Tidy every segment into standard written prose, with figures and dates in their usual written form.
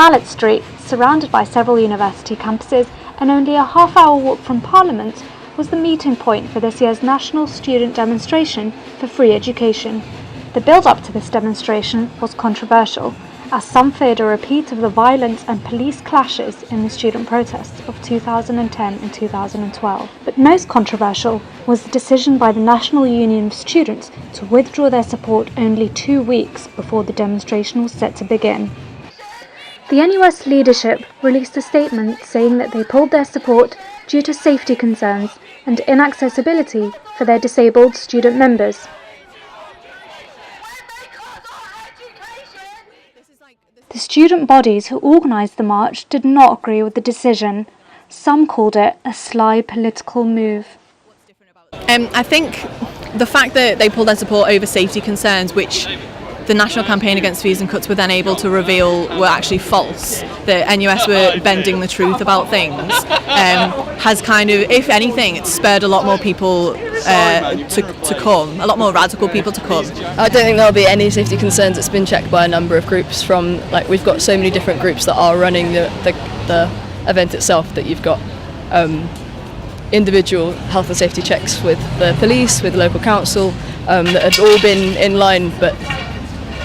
Mallet Street, surrounded by several university campuses and only a half-hour walk from Parliament, was the meeting point for this year's National Student Demonstration for Free Education. The build-up to this demonstration was controversial, as some feared a repeat of the violent and police clashes in the student protests of 2010 and 2012. But most controversial was the decision by the National Union of Students to withdraw their support only 2 weeks before the demonstration was set to begin. The NUS leadership released a statement saying that they pulled their support due to safety concerns and inaccessibility for their disabled student members. The student bodies who organised the march did not agree with the decision. Some called it a sly political move. I think the fact that they pulled their support over safety concerns, which the National Campaign Against Fees and Cuts were then able to reveal were actually false, that NUS were bending the truth about things, has kind of, if anything, it's spurred a lot more people to come, a lot more radical people to come. I don't think there'll be any safety concerns. It's been checked by a number of groups from, we've got so many different groups that are running the event itself, that you've got individual health and safety checks with the police, with the local council, that had all been in line, but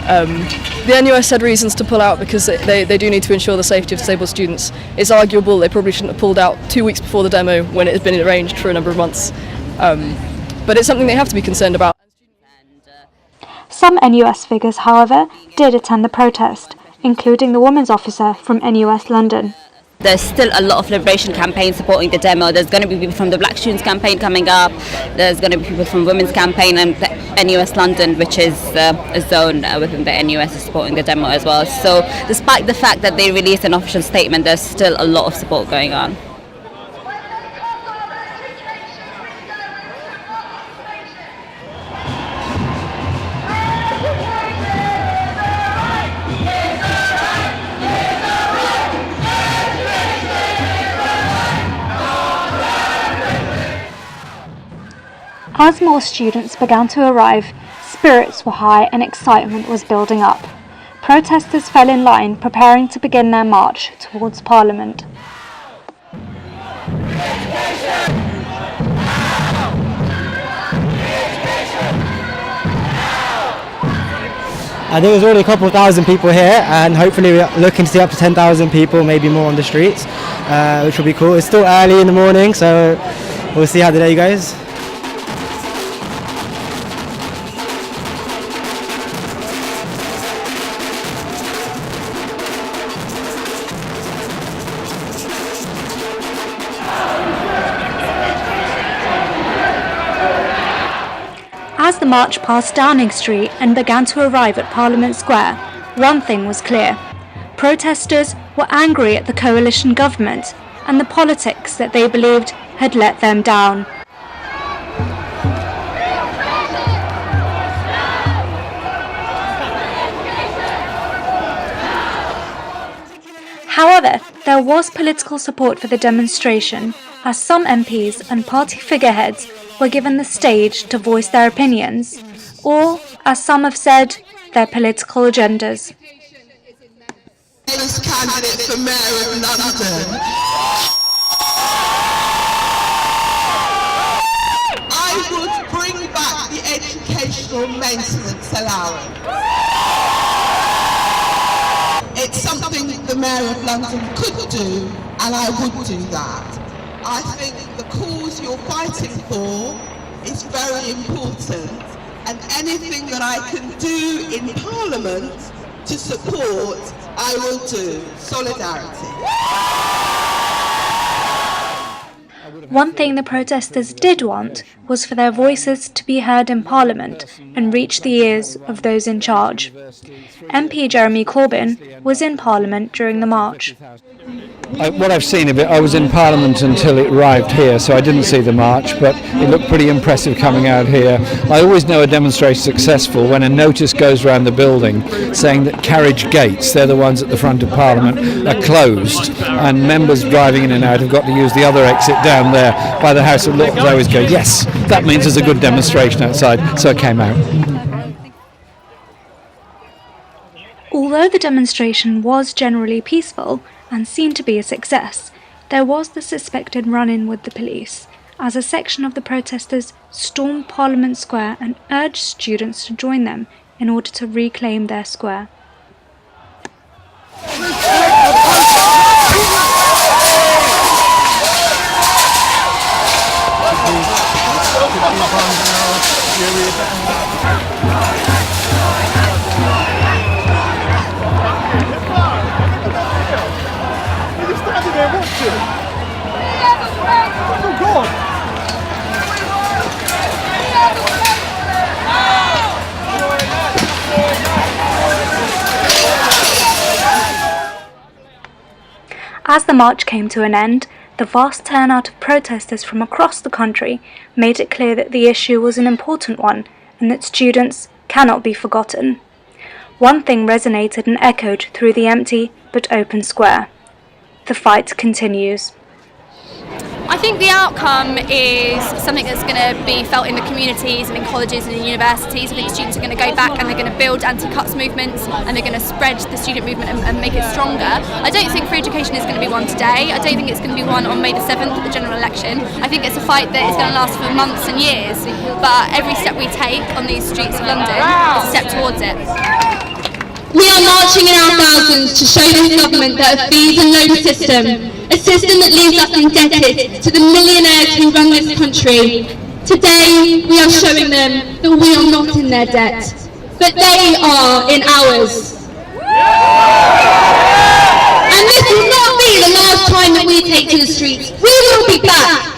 the NUS had reasons to pull out because they do need to ensure the safety of disabled students. It's arguable they probably shouldn't have pulled out 2 weeks before the demo when it had been arranged for a number of months. But it's something they have to be concerned about. Some NUS figures, however, did attend the protest, including the women's officer from NUS London. There's still a lot of liberation campaigns supporting the demo. There's going to be people from the Black Students campaign coming up. There's going to be people from Women's campaign, and the NUS London, which is a zone within the NUS, is supporting the demo as well. So despite the fact that they released an official statement, there's still a lot of support going on. As more students began to arrive, spirits were high and excitement was building up. Protesters fell in line, preparing to begin their march towards Parliament. There was already a couple of thousand people here, and hopefully we're looking to see up to 10,000 people, maybe more on the streets, which will be cool. It's still early in the morning, so we'll see how the day goes. As the march passed Downing Street and began to arrive at Parliament Square, one thing was clear. Protesters were angry at the coalition government and the politics that they believed had let them down. However, there was political support for the demonstration, as some MPs and party figureheads were given the stage to voice their opinions, or, as some have said, their political agendas. Candidate for Mayor of London, I would bring back the educational maintenance allowance. It's something the Mayor of London could do, and I would do that. I think the cause you're fighting for is very important, and anything that I can do in Parliament to support, I will do. Solidarity. One thing the protesters did want was for their voices to be heard in Parliament and reach the ears of those in charge. MP Jeremy Corbyn was in Parliament during the march. What I've seen of it, I was in Parliament until it arrived here, so I didn't see the march, but it looked pretty impressive coming out here. I always know a demonstration is successful when a notice goes around the building saying that carriage gates, they're the ones at the front of Parliament, are closed, and members driving in and out have got to use the other exit down there by the House of Lords. I always go, yes, that means there's a good demonstration outside, so I came out. Although the demonstration was generally peaceful and seemed to be a success, there was the suspected run-in with the police, as a section of the protesters stormed Parliament Square and urged students to join them in order to reclaim their square. As the march came to an end, the vast turnout of protesters from across the country made it clear that the issue was an important one and that students cannot be forgotten. One thing resonated and echoed through the empty but open square. The fight continues. I think the outcome is something that's going to be felt in the communities and in colleges and in universities. I think students are going to go back and they're going to build anti-cuts movements and they're going to spread the student movement and make it stronger. I don't think free education is going to be one today. I don't think it's going to be one on May the 7th at the general election. I think it's a fight that is going to last for months and years, but every step we take on these streets of London is a step towards it. We are marching in our thousands to show this government that a fees and loan system, a system that leaves us indebted to the millionaires who run this country. Today, we are showing them that we are not in their debt, but they are in ours. And this will not be the last time that we take to the streets. We will be back.